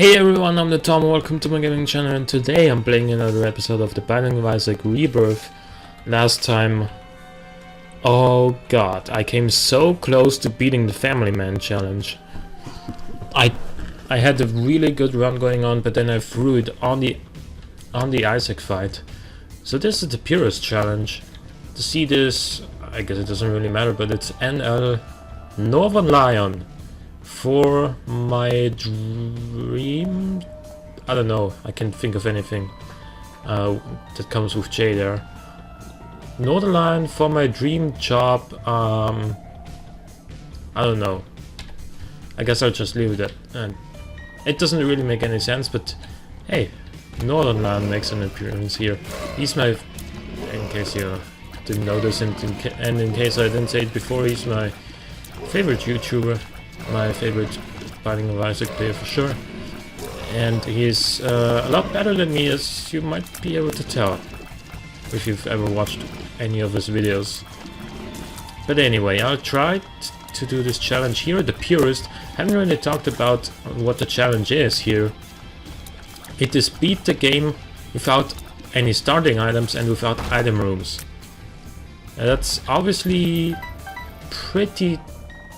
Hey everyone, I'm the Tom, welcome to my gaming channel, and today I'm playing another episode of the Binding of Isaac Rebirth. Last time, oh god, I came so close to beating the Family Man challenge. I had a really good run going on, but then I threw it on the Isaac fight. So this is the Purist challenge. To see this, I guess it doesn't really matter, but it's NL Northern Lion. For my dream, I don't know, I can't think of anything that comes with J there. Northern Line for my dream job, I don't know. I guess I'll just leave it at that. It doesn't really make any sense, but hey, Northern Line makes an appearance here. He's my, in case you didn't notice, and in case I didn't say it before, he's my favorite YouTuber. My favorite Binding of Isaac player for sure, and he's a lot better than me, as you might be able to tell if you've ever watched any of his videos. But anyway, I'll try to do this challenge here at the Purist. Haven't really talked about what the challenge is here. It is beat the game without any starting items and without item rooms. And that's obviously pretty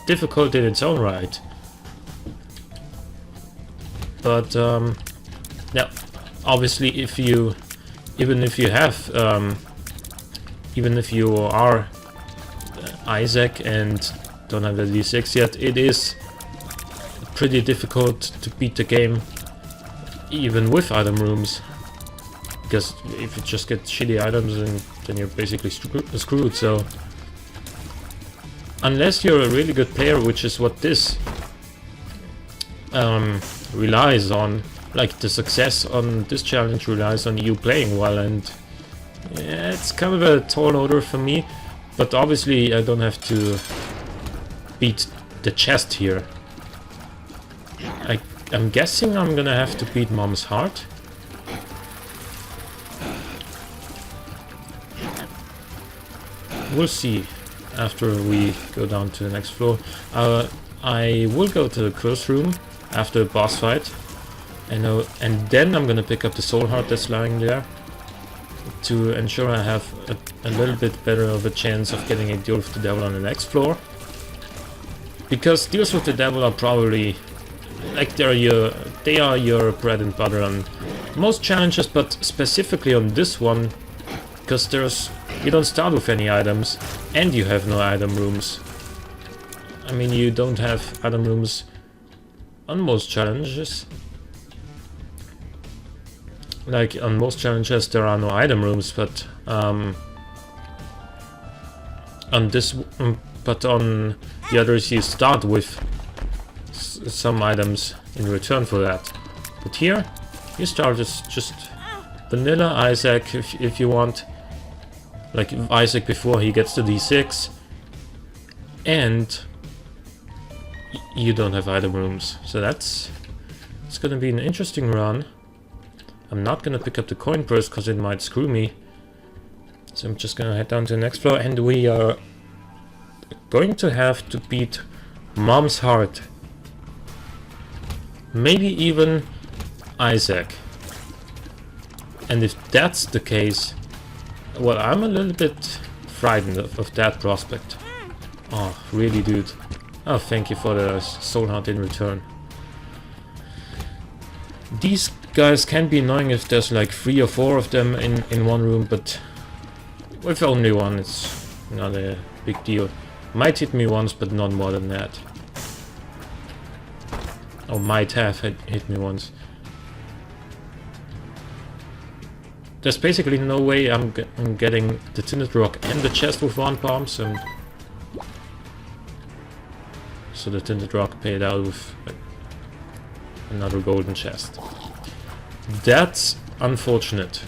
difficult in its own right, but yeah, obviously even if you are Isaac and don't have the D6 yet, it is pretty difficult to beat the game even with item rooms, because if you just get shitty items, then you're basically screwed. So unless you're a really good player, which is what this relies on, like the success on this challenge relies on you playing well, and yeah, it's kind of a tall order for me, but obviously I don't have to beat the chest here. I'm guessing I'm gonna have to beat Mom's heart. We'll see. After we go down to the next floor, I will go to the curse room after the boss fight, and then I'm gonna pick up the soul heart that's lying there to ensure I have a little bit better of a chance of getting a deal with the devil on the next floor. Because deals with the devil are probably like they are your bread and butter on most challenges, but specifically on this one, because you don't start with any items, and you have no item rooms. I mean, you don't have item rooms on most challenges. Like, on most challenges there are no item rooms, but on this, but on the others you start with some items in return for that. But here, you start as just vanilla Isaac if you want. Like Isaac before he gets the D6, and you don't have item rooms, so it's gonna be an interesting run. I'm not gonna pick up the coin purse because it might screw me, so I'm just gonna head down to the next floor, and we are going to have to beat Mom's heart, maybe even Isaac. And if that's the case, well, I'm a little bit frightened of that prospect. Oh, really, dude? Oh, thank you for the soul heart in return. These guys can be annoying if there's like 3 or 4 of them in one room, but with only one, it's not a big deal. Might hit me once, but not more than that. Or might have hit me once. There's basically no way I'm getting the tinted rock and the chest with one bomb, so the tinted rock paid out with another golden chest. That's unfortunate.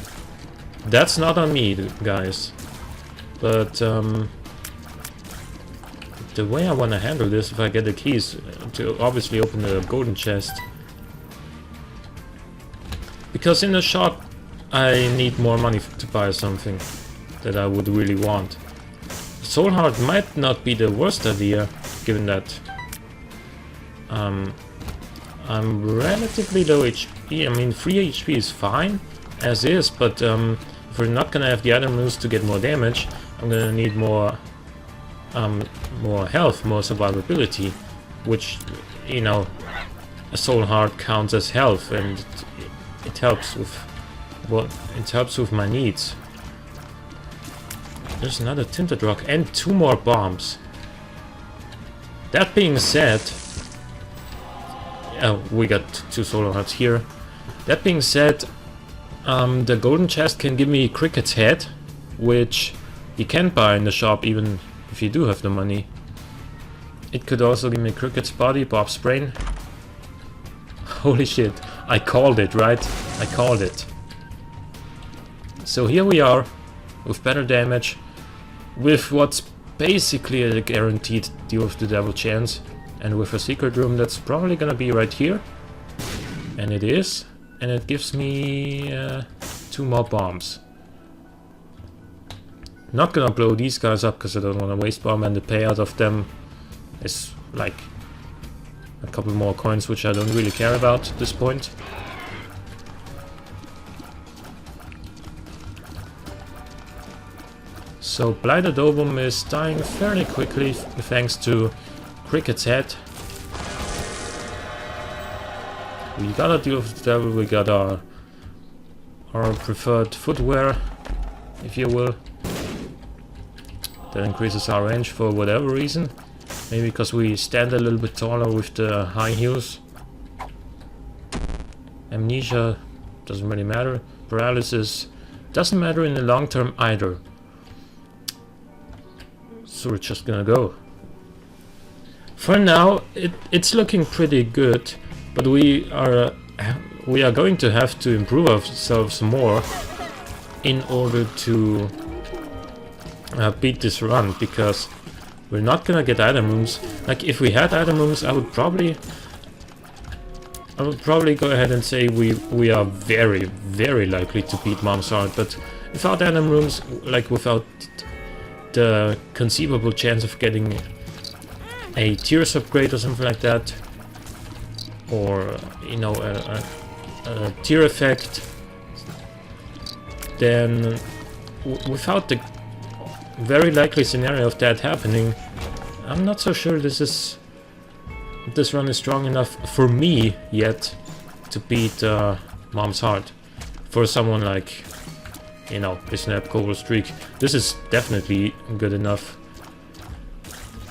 That's not on me, guys. But the way I want to handle this, if I get the keys, to obviously open the golden chest. Because in the shop I need more money to buy something that I would really want. Soul Heart might not be the worst idea, given that I'm relatively low HP. I mean, 3 HP is fine, as is, but if we're not gonna have the other moves to get more damage, I'm gonna need more health, more survivability, which, you know, a soul heart counts as health, and it helps with my needs. There's another tinted rock and 2 more bombs. That being said, we got 2 soul hearts here. That being said, the golden chest can give me Cricket's head, which you can buy in the shop even if you do have the money. It could also give me Cricket's body, Bob's brain. Holy shit, I called it, right? I called it. So here we are, with better damage, with what's basically a guaranteed Deal with the Devil chance, and with a secret room that's probably gonna be right here. And it is, and it gives me 2 more bombs. Not gonna blow these guys up because I don't want to waste bomb, and the payout of them is like a couple more coins, which I don't really care about at this point. So Blighted Ovum is dying fairly quickly thanks to Cricket's head. We gotta deal with the devil, we got our preferred footwear, if you will. That increases our range for whatever reason. Maybe because we stand a little bit taller with the high heels. Amnesia doesn't really matter. Paralysis doesn't matter in the long term either. So we're just gonna go. For now, it's looking pretty good, but we are going to have to improve ourselves more in order to beat this run, because we're not gonna get item rooms. Like, if we had item rooms, I would probably go ahead and say we are very, very likely to beat Mom's Heart, but without item rooms, like without the conceivable chance of getting a Tears upgrade or something like that, or, you know, a tier effect, then without the very likely scenario of that happening, I'm not so sure this run is strong enough for me yet to beat Mom's Heart. For someone like, you know, Snap Cobble Streak, this is definitely good enough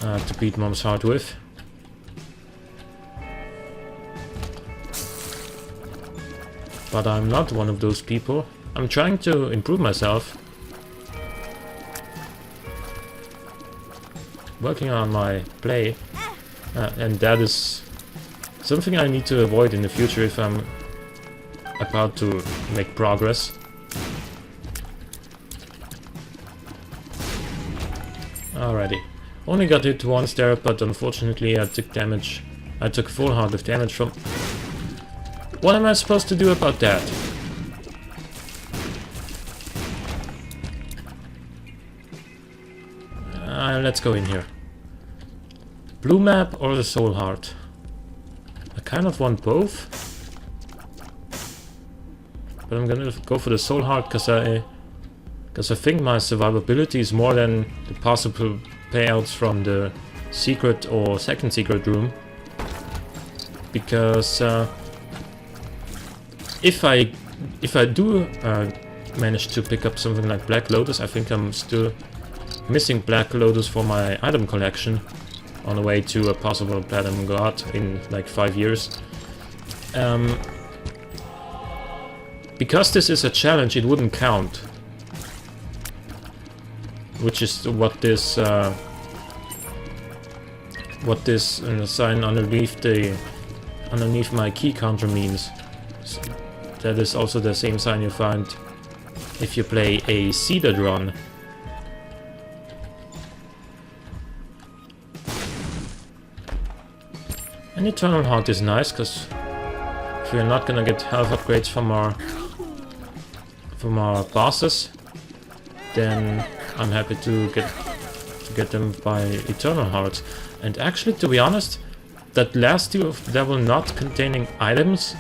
to beat Mom's Heart with. But I'm not one of those people. I'm trying to improve myself. Working on my play. And that is something I need to avoid in the future if I'm about to make progress. Alrighty. Only got hit once there, but unfortunately I took damage. I took full heart of damage from... What am I supposed to do about that? Let's go in here. Blue map or the soul heart? I kind of want both. But I'm gonna go for the soul heart because I think my survivability is more than the possible payouts from the secret or second secret room. Because if I do manage to pick up something like Black Lotus, I think I'm still missing Black Lotus for my item collection on the way to a possible Platinum God in like 5 years. Because this is a challenge, it wouldn't count. Which is what this sign underneath my key counter means. So that is also the same sign you find if you play a seeded run. An Eternal Heart is nice, because if we're not gonna get health upgrades from our bosses, then I'm happy to get them by Eternal Hearts. And actually, to be honest, that last deal of the devil not containing items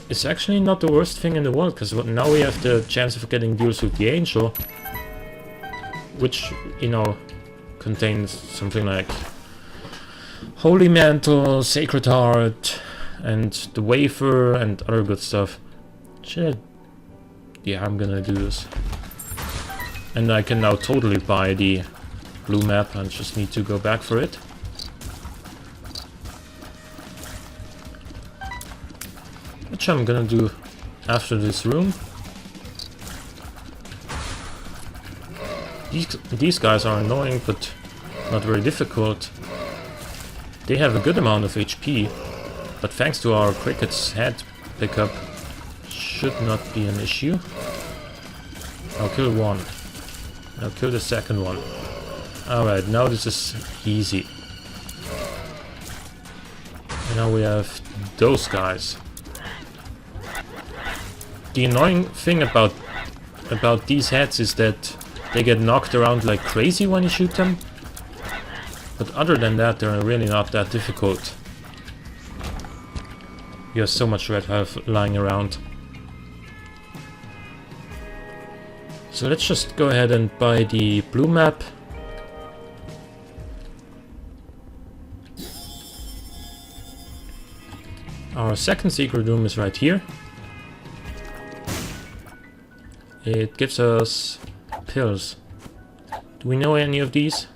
is actually not the worst thing in the world, because now we have the chance of getting deals with the angel, which, you know, contains something like Holy Mantle, Sacred Heart, and the Wafer, and other good stuff. Shit. Yeah, I'm gonna do this. And I can now totally buy the blue map, I just need to go back for it. Which I'm gonna do after this room. These guys are annoying, but not very difficult. They have a good amount of HP, but thanks to our cricket's head pickup, should not be an issue. I'll kill one. I'll kill the second one. Alright, now this is easy. And now we have those guys. The annoying thing about these heads is that they get knocked around like crazy when you shoot them. But other than that, they're really not that difficult. You have so much red health lying around. So let's just go ahead and buy the blue map. Our second secret room is right here. It gives us pills. Do we know any of these?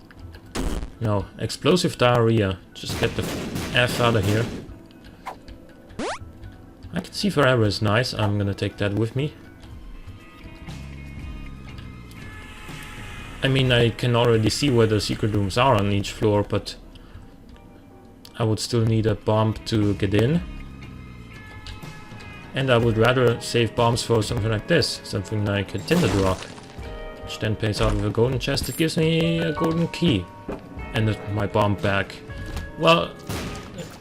No. Explosive diarrhea. Just get the F out of here. I can see forever is nice. I'm gonna take that with me. I mean, I can already see where the secret rooms are on each floor, but I would still need a bomb to get in. And I would rather save bombs for something like this, something like a tinted rock, which then pays out with a golden chest that gives me a golden key and my bomb back. Well,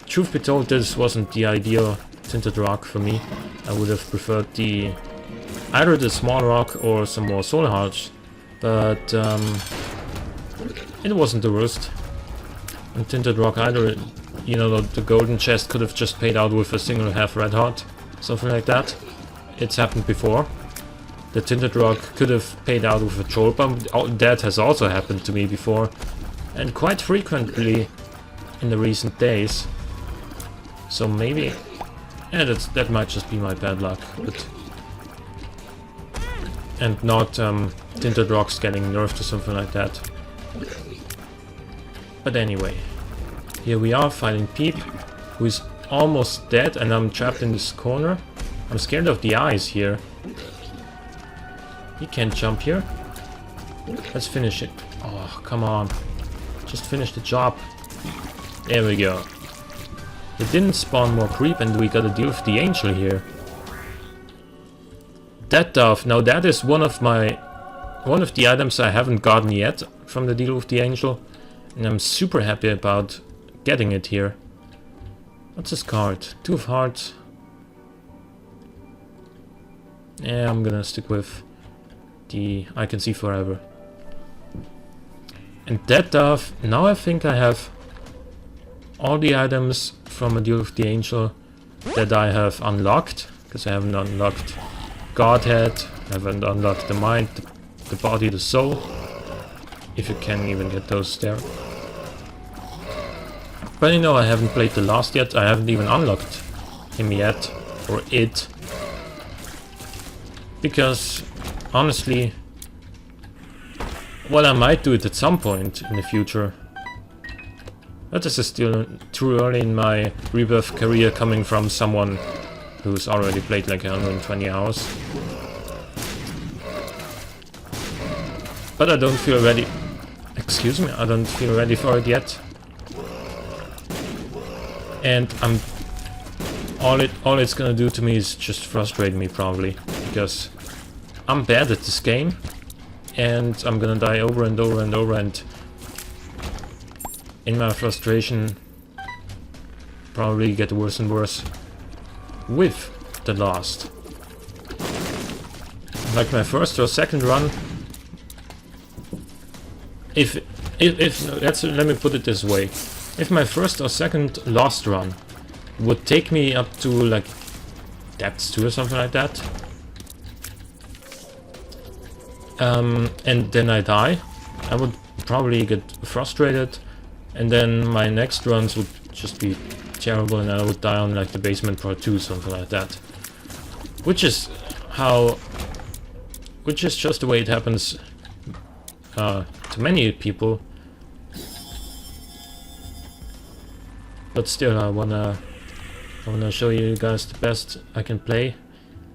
truth be told, this wasn't the ideal tinted rock for me. I would have preferred either the small rock or some more soul hearts, but it wasn't the worst. And tinted rock either, you know, the golden chest could have just paid out with a single half red heart. Something like that. It's happened before. The tinted rock could have paid out with a troll bomb. That has also happened to me before. And quite frequently in the recent days. So maybe... yeah, that might just be my bad luck. But and not tinted rocks getting nerfed or something like that. But anyway. Here we are fighting Peep, who is almost dead, and I'm trapped in this corner. I'm scared of the eyes here. He can't jump here. Let's finish it. Oh, come on. Just finish the job. There we go. It didn't spawn more creep, and we gotta deal with the angel here. That dove. Now that is one of the items I haven't gotten yet from the deal with the angel, and I'm super happy about getting it here. What's this card? Two of hearts. Yeah, I'm gonna stick with the I can see forever. And that dove, now I think I have all the items from a deal with the angel that I have unlocked, because I haven't unlocked Godhead, I haven't unlocked the mind, the body, the soul, if you can even get those there. But you know, I haven't played the last yet, I haven't even unlocked him yet, or it. Because, honestly, well, I might do it at some point in the future. But this is still too early in my Rebirth career, coming from someone who's already played like 120 hours. But I don't feel ready. Excuse me, I don't feel ready for it yet. And all it's gonna do to me is just frustrate me, probably, because I'm bad at this game and I'm gonna die over and over and over, and in my frustration probably get worse and worse with the last. Like my first or second run, if let me put it this way. If my first or second Lost run would take me up to like Depths 2 or something like that, and then I die, I would probably get frustrated, and then my next runs would just be terrible and I would die on like the Basement Part 2, something like that. Which is just the way it happens to many people. But still, I wanna show you guys the best I can play,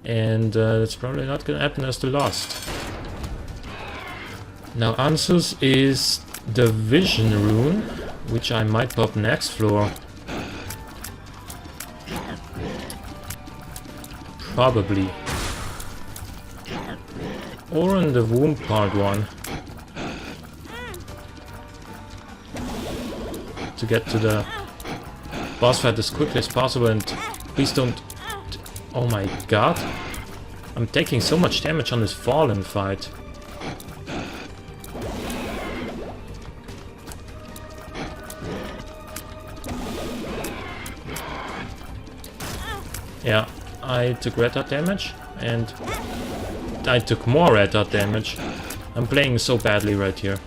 and it's probably not gonna happen as the Lost. Now Ansus is the Vision rune, which I might pop next floor. Probably. Or in the Womb Part 1. To get to the boss fight as quickly as possible, and please don't... Oh my god. I'm taking so much damage on this Fallen fight. Yeah, I took red dot damage, and I took more red dot damage. I'm playing so badly right here.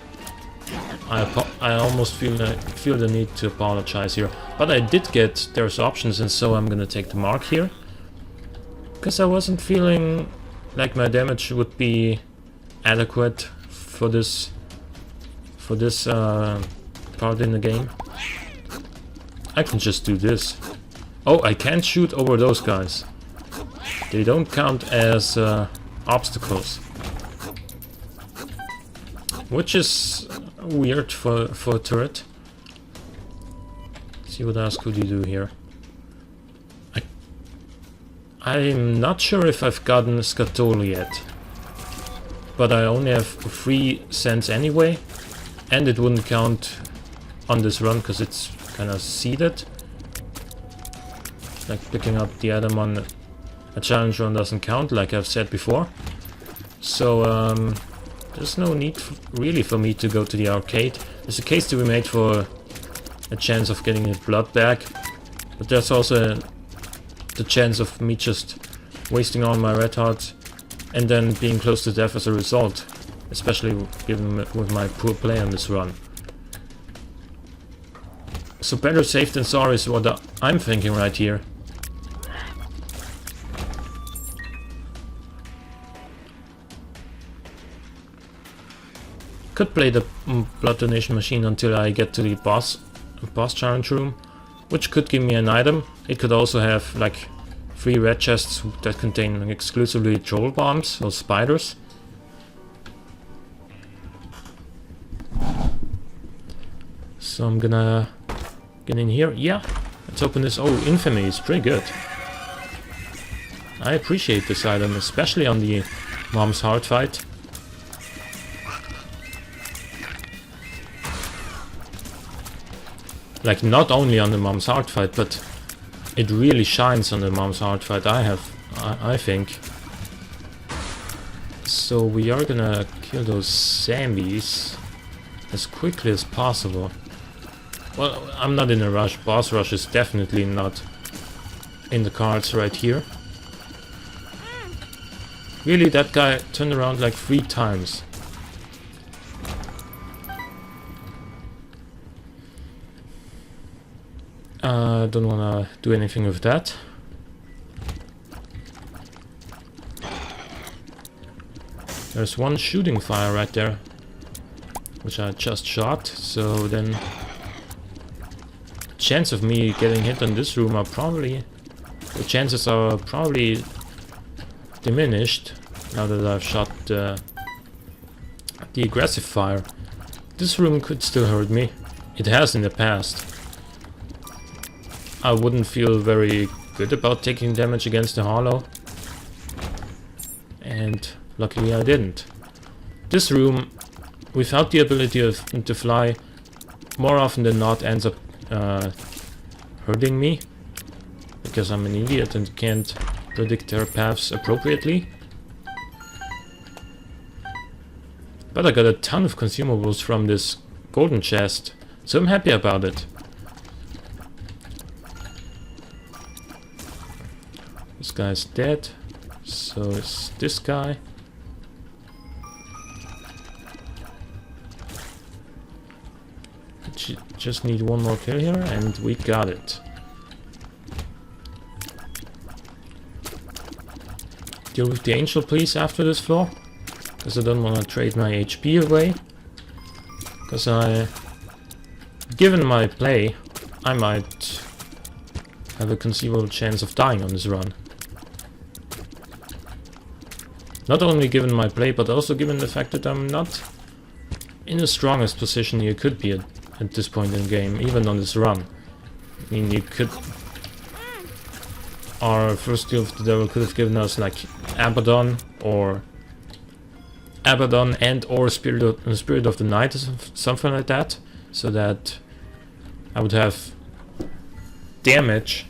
I almost feel the need to apologize here, but I did get there's options, and so I'm gonna take the mark here, because I wasn't feeling like my damage would be adequate for this part in the game. I can just do this. Oh, I can't shoot over those guys. They don't count as obstacles. Which is weird for a turret. See what else could you do here. I'm not sure if I've gotten Scatoli yet. But I only have 3 cents anyway. And it wouldn't count on this run because it's kind of seeded. Like picking up the item on a challenge run doesn't count, like I've said before. So there's no need really for me to go to the arcade. There's a case to be made for a chance of getting his blood back, but there's also the chance of me just wasting all my red hearts and then being close to death as a result, especially given with my poor play on this run. So better safe than sorry is what I'm thinking right here. Could play the blood donation machine until I get to the boss challenge room, which could give me an item. It could also have like 3 red chests that contain exclusively troll bombs or spiders. So I'm gonna get in here. Yeah, let's open this. Oh, Infamy is pretty good. I appreciate this item, especially on the Mom's Heart fight. Like, not only on the Mom's Heart fight, but it really shines on the Mom's Heart fight, I think. So we are gonna kill those zombies as quickly as possible. Well, I'm not in a rush. Boss rush is definitely not in the cards right here. Really, that guy turned around like 3 times. Don't wanna do anything with that. There's one shooting fire right there, which I just shot, so then the chance of me getting hit on this room are probably... the chances are probably diminished now that I've shot the aggressive fire. This room could still hurt me. It has in the past. I wouldn't feel very good about taking damage against the hollow, and luckily I didn't. This room, without the ability to fly, more often than not ends up hurting me, because I'm an idiot and can't predict their paths appropriately. But I got a ton of consumables from this golden chest, so I'm happy about it. This guy's dead. So is this guy. Just need one more kill here and we got it. Deal with the angel please after this floor. Because I don't want to trade my HP away. Because given my play, I might have a conceivable chance of dying on this run. Not only given my play, but also given the fact that I'm not in the strongest position you could be at this point in the game, even on this run. I mean, you could... Our first deal of the devil could have given us like Abaddon and or Spirit of the Night or something like that, so that I would have damage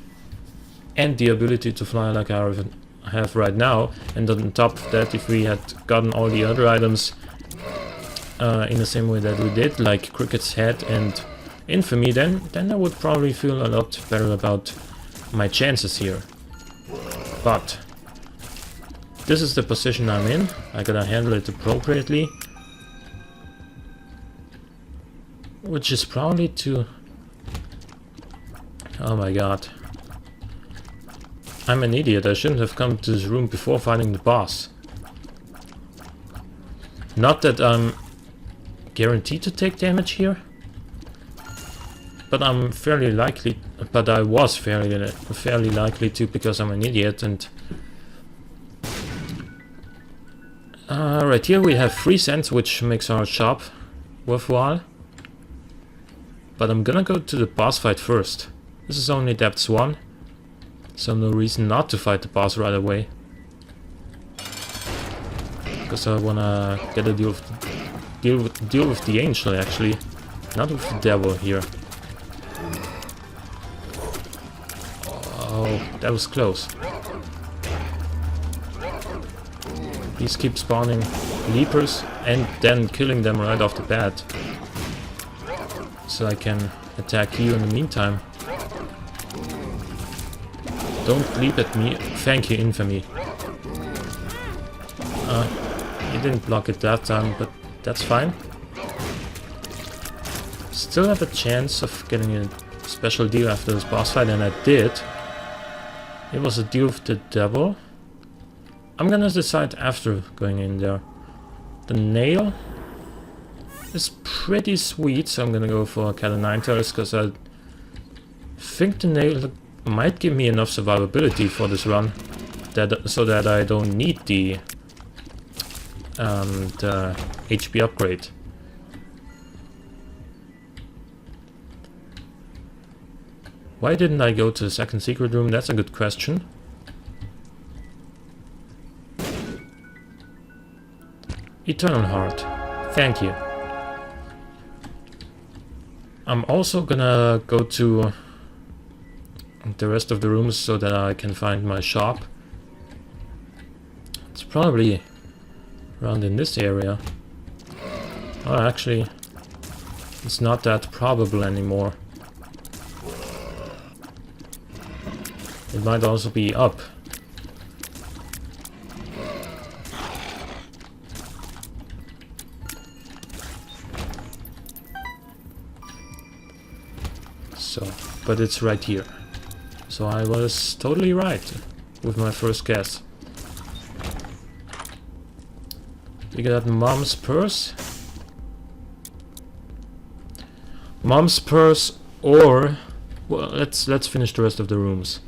and the ability to fly like I have right now, and on top of that, if we had gotten all the other items in the same way that we did, like Cricket's Head and Infamy, then I would probably feel a lot better about my chances here. But this is the position I'm in. I gotta handle it appropriately, which is probably to... Oh my god. I'm an idiot. I shouldn't have come to this room before fighting the boss. Not that I'm guaranteed to take damage here, but I'm fairly likely. But I was fairly likely to, because I'm an idiot. And right here we have 3 cents, which makes our shop worthwhile. But I'm gonna go to the boss fight first. This is only depths 1, so no reason not to fight the boss right away. Because I wanna get a deal with the angel actually, not with the devil here. Oh, that was close. Please keep spawning leapers and then killing them right off the bat, so I can attack you in the meantime. Don't leap at me. Thank you, Infamy. You didn't block it that time, but that's fine. Still have a chance of getting a special deal after this boss fight, and I did. It was a deal with the devil. I'm gonna decide after going in there. The nail is pretty sweet, so I'm gonna go for Cat of Nine Tails, because I think the nail might give me enough survivability for this run, so that I don't need the HP upgrade. Why didn't I go to the second secret room? That's a good question. Eternal Heart. Thank you. I'm also gonna go to the rest of the rooms so that I can find my shop. It's probably around in this area. Oh, actually, it's not that probable anymore. It might also be up. So, but it's right here. So I was totally right with my first guess. We got Mom's Purse. Mom's Purse, or well, let's finish the rest of the rooms.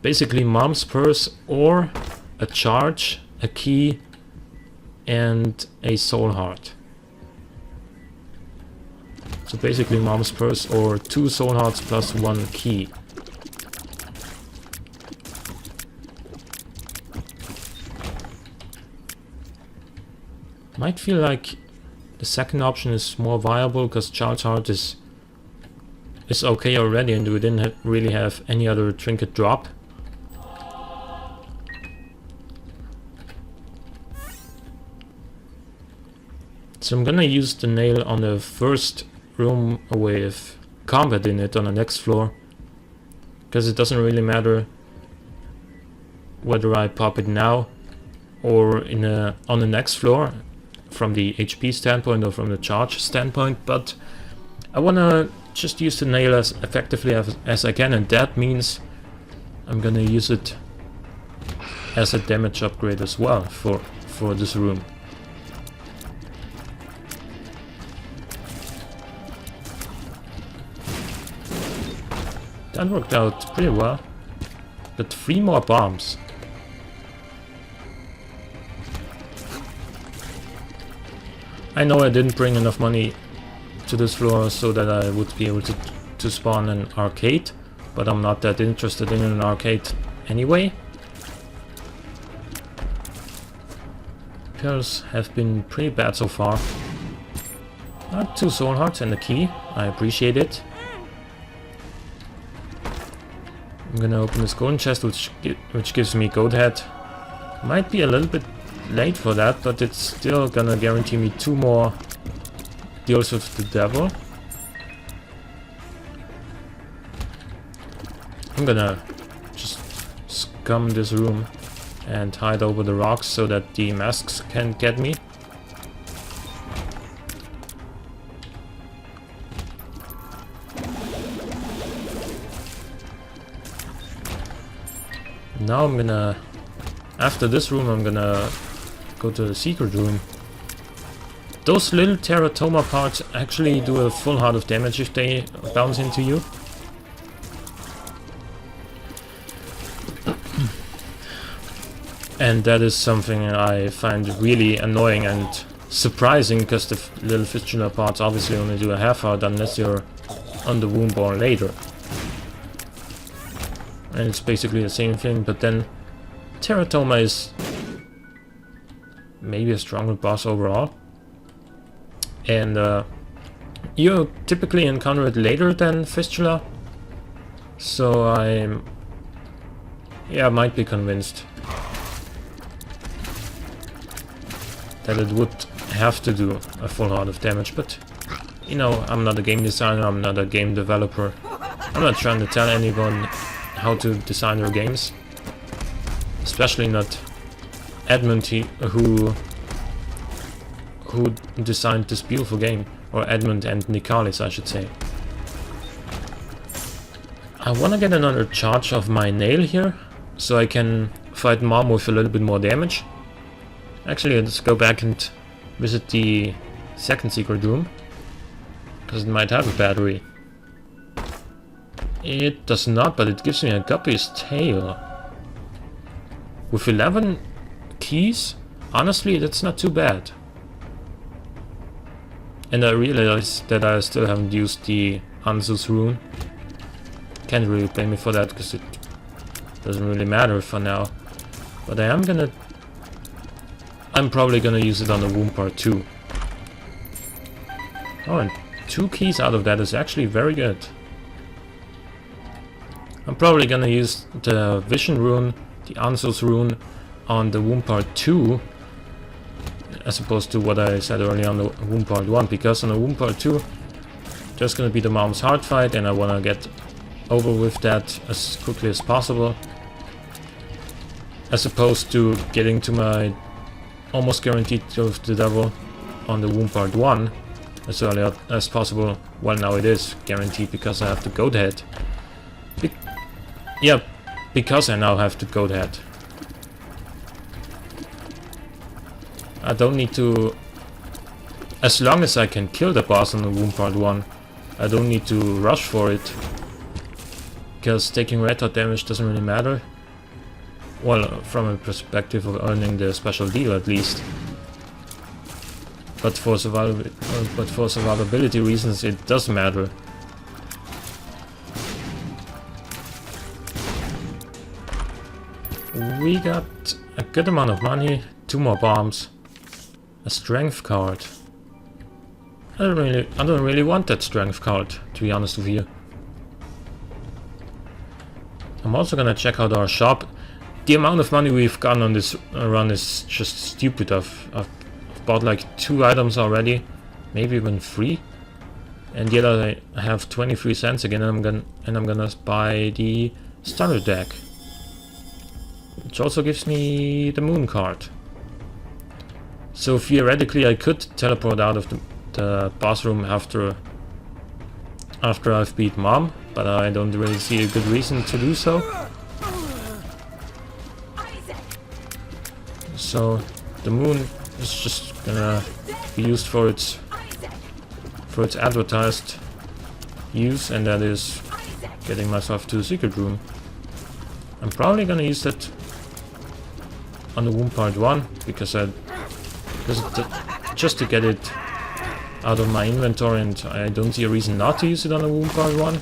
Basically Mom's Purse or a charge, a key, and a soul heart. So basically Mom's Purse or 2 soul hearts plus 1 key. Might feel like the second option is more viable, because Charge Heart is okay already, and we didn't really have any other trinket drop. So I'm gonna use the nail on the first room with combat in it on the next floor, because it doesn't really matter whether I pop it now or on the next floor from the HP standpoint or from the charge standpoint, but I wanna just use the nail as effectively as I can, and that means I'm gonna use it as a damage upgrade as well for this room. That worked out pretty well. But 3 more bombs. I know I didn't bring enough money to this floor so that I would be able to spawn an arcade, but I'm not that interested in an arcade anyway. Repairs have been pretty bad so far. 2 soul hearts and a key. I appreciate it. I'm gonna open this golden chest, which gives me goat head. Might be a little bit late for that, but it's still gonna guarantee me 2 more deals with the devil. I'm gonna just scum this room and hide over the rocks so that the masks can't get me. Now I'm gonna, after this room, I'm gonna go to the secret room. Those little teratoma parts actually do a full heart of damage if they bounce into you. And that is something I find really annoying and surprising, because the little fistula parts obviously only do a half heart unless you're on the womb or later. And it's basically the same thing, but then teratoma is maybe a stronger boss overall. And you typically encounter it later than fistula. So I might be convinced that it would have to do a full heart of damage, but you know, I'm not a game designer, I'm not a game developer. I'm not trying to tell anyone how to design their games, especially not Edmund who designed this beautiful game, or Edmund and Nikalis, I should say. I want to get another charge of my nail here, so I can fight Mom with a little bit more damage. Actually, let's go back and visit the second secret room, because it might have a battery. It does not, but it gives me a guppy's tail. With 11 keys, honestly, that's not too bad. And I realize that I still haven't used the Anzus rune. Can't really blame me for that, because it doesn't really matter for now. But I'm probably gonna use it on the womb part 2. Oh, and 2 keys out of that is actually very good. I'm probably gonna use the Vision rune, the Anzus rune, on the womb part 2, as opposed to what I said earlier on the womb part 1, because on the womb part 2 there's gonna be the Mom's Heart fight, and I wanna get over with that as quickly as possible, as opposed to getting to my almost guaranteed kill of the devil on the womb part 1 as early as possible. Well, now it is guaranteed because I have the goat head. Yeah, because I now have the goat head. I don't need to... As long as I can kill the boss on the womb part 1, I don't need to rush for it. Because taking red dot damage doesn't really matter. Well, from a perspective of earning the special deal at least. But for survivability reasons it does matter. We got a good amount of money, 2 more bombs, a strength card. I don't really want that strength card, to be honest with you. I'm also gonna check out our shop. The amount of money we've gotten on this run is just stupid. I've bought like 2 items already, maybe even 3, and yet I have 23 cents again, and I'm gonna buy the starter deck. which also gives me the moon card. So theoretically I could teleport out of the boss room after I've beat Mom, but I don't really see a good reason to do so. So the moon is just gonna be used for its advertised use, and that is getting myself to a secret room. I'm probably gonna use that on the Womb Part 1 just to get it out of my inventory, and I don't see a reason not to use it on the Womb Part 1.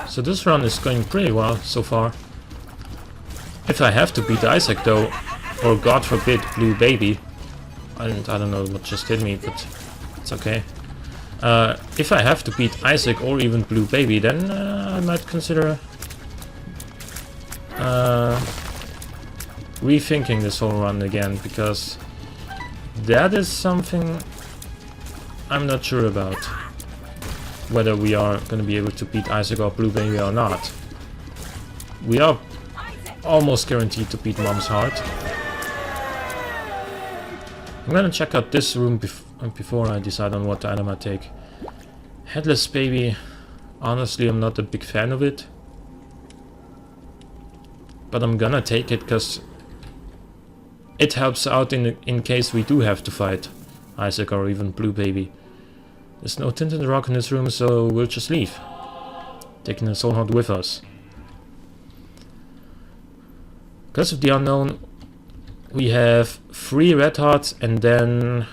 So this run is going pretty well so far. If I have to beat Isaac though, or God forbid Blue Baby, I don't know what just hit me, but it's okay. If I have to beat Isaac or even Blue Baby, then I might consider rethinking this whole run again, because that is something I'm not sure about. Whether we are going to be able to beat Isaac or Blue Baby or not. We are almost guaranteed to beat Mom's heart. I'm gonna check out this room before I decide on what item I take. Headless Baby, honestly I'm not a big fan of it. But I'm gonna take it because it helps out in case we do have to fight Isaac or even Blue Baby. There's no tinted rock in this room, so we'll just leave, taking the soul heart with us. Because of the unknown, we have 3 red hearts and then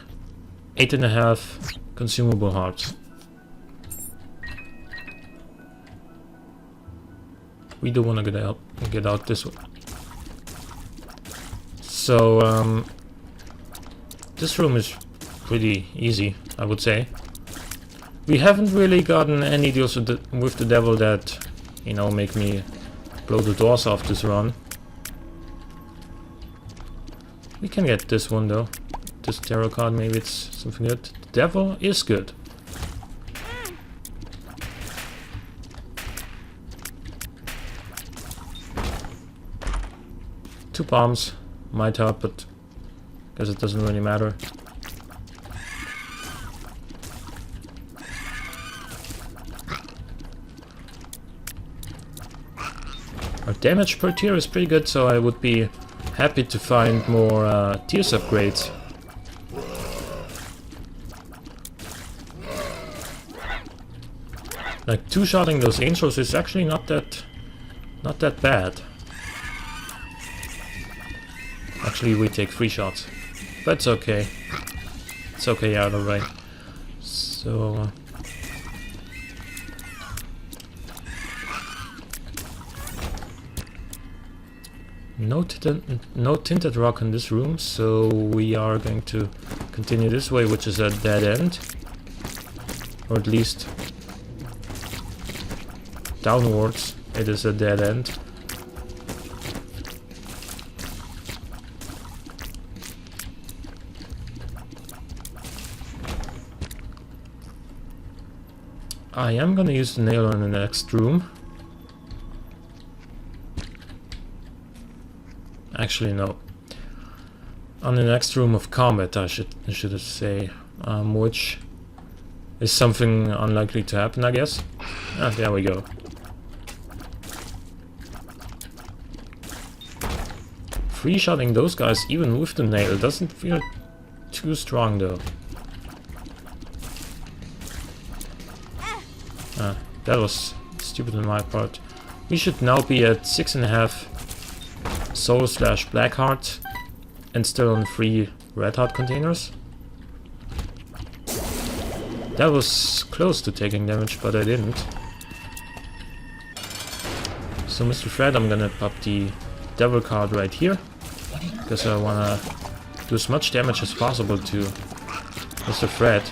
8.5 consumable hearts. We do want to get out this way. So this room is pretty easy, I would say. We haven't really gotten any deals with the devil that, you know, make me blow the doors off this run. We can get this one though. This tarot card, maybe it's something good. The devil is good. Two bombs might help, but I guess it doesn't really matter. Our damage per tier is pretty good, so I would be happy to find more tiers upgrades. Like two-shotting those angels is actually not that bad. Actually, we take 3 shots, but it's okay. It's okay either way. So. No tinted rock in this room, so we are going to continue this way, which is a dead end. Or at least downwards, it is a dead end. I am gonna use the nail in the next room. Actually, no. On the next room of combat, I should say, which is something unlikely to happen, I guess. Ah, there we go. Free-shotting those guys, even with the nail, doesn't feel too strong, though. Ah, that was stupid on my part. We should now be at 6.5 soul / black heart and still on 3 red heart containers. That was close to taking damage, but I didn't. So Mr. Fred, I'm gonna pop the devil card right here, because I wanna do as much damage as possible to Mr. Fred.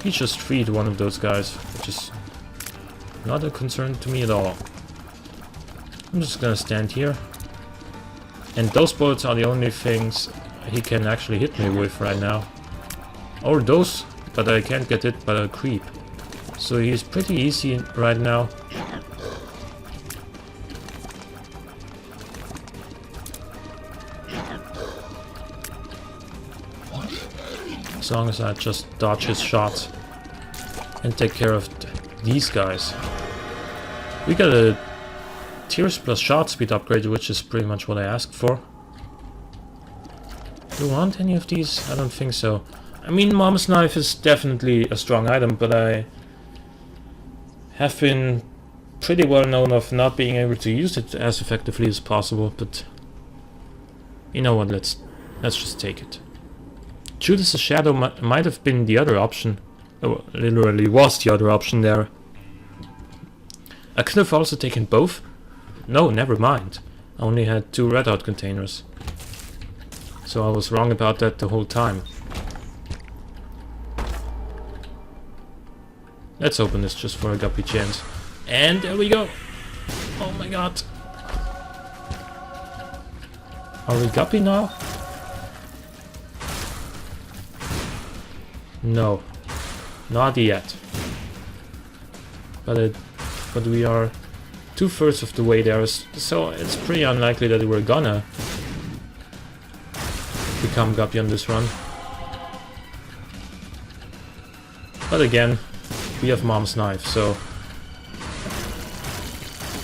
He just freed one of those guys, which is not a concern to me at all. I'm just gonna stand here. And those bullets are the only things he can actually hit me with right now. Or those, but I can't get hit by a creep. So he's pretty easy right now. As long as I just dodge his shots and take care of these guys. We got a Purist plus shot speed upgrade, which is pretty much what I asked for. Do you want any of these? I don't think so. I mean, Mom's Knife is definitely a strong item, but I have been pretty well known of not being able to use it as effectively as possible, but you know what, let's just take it. Judas' Shadow might have been the other option. Oh, literally was the other option there. I could have also taken both. No, never mind. I only had 2 readout containers. So I was wrong about that the whole time. Let's open this just for a guppy chance. And there we go. Oh my god. Are we guppy now? No. Not yet. But we are 2/3 of the way there, so it's pretty unlikely that we're gonna become guppy on this run. But again, we have Mom's Knife, so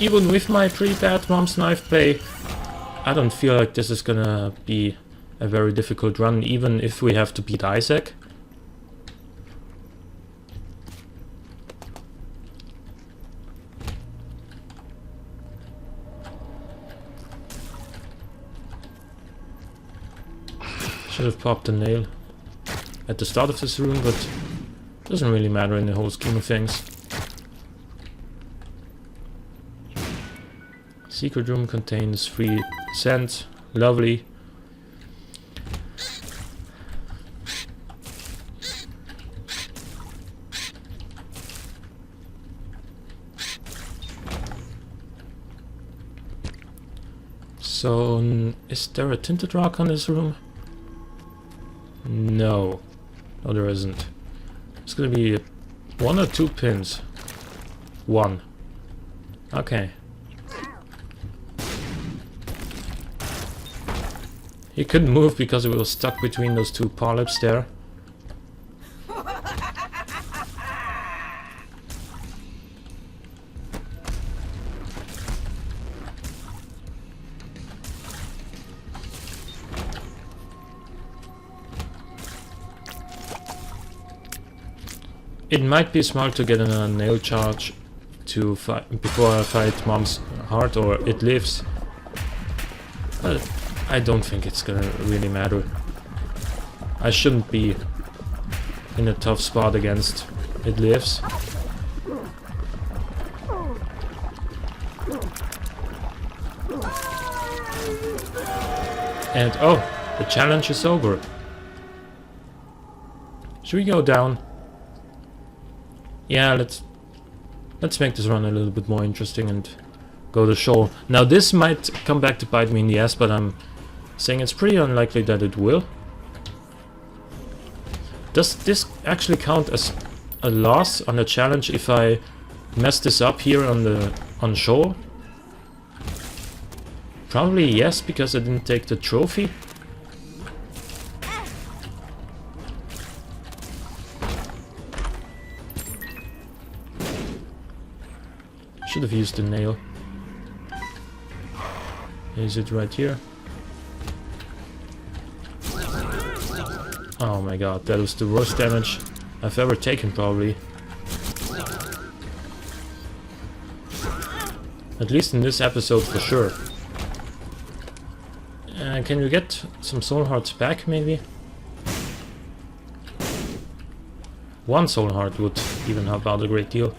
even with my pretty bad Mom's Knife play, I don't feel like this is gonna be a very difficult run, even if we have to beat Isaac. Should have popped a nail at the start of this room, but doesn't really matter in the whole scheme of things. Secret room contains 3 cents. Lovely. So, is there a tinted rock on this room? No. No, there isn't. It's gonna be 1 or 2 pins. 1. Okay. He couldn't move because he was stuck between those 2 polyps there. It might be smart to get a nail charge to fight before I fight Mom's Heart, or It Lives. But I don't think it's gonna really matter. I shouldn't be in a tough spot against It Lives. And oh, the challenge is over. Should we go down? Yeah, let's make this run a little bit more interesting and go to shore. Now this might come back to bite me in the ass, but I'm saying it's pretty unlikely that it will. Does this actually count as a loss on a challenge if I mess this up here on shore? Probably yes, because I didn't take the trophy. Should have used the nail. Is it right here? Oh my god, that was the worst damage I've ever taken, probably. At least in this episode, for sure. Can we get some soul hearts back, maybe? 1 soul heart would even help out a great deal.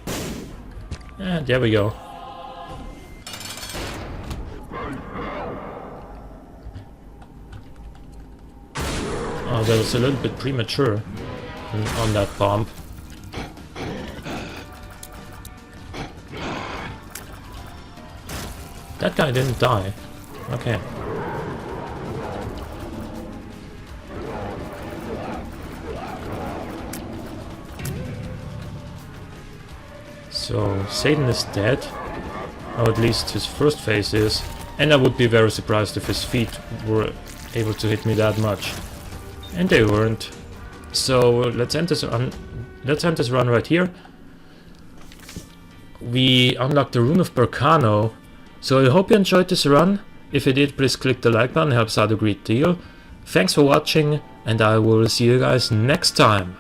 There we go. Oh, that was a little bit premature on that bomb. That guy didn't die. Okay. So Satan is dead, or at least his first phase is, and I would be very surprised if his feet were able to hit me that much. And they weren't. So let's end this run right here. We unlocked the Rune of Berkano. So I hope you enjoyed this run. If you did, please click the like button, helps out a great deal. Thanks for watching, and I will see you guys next time.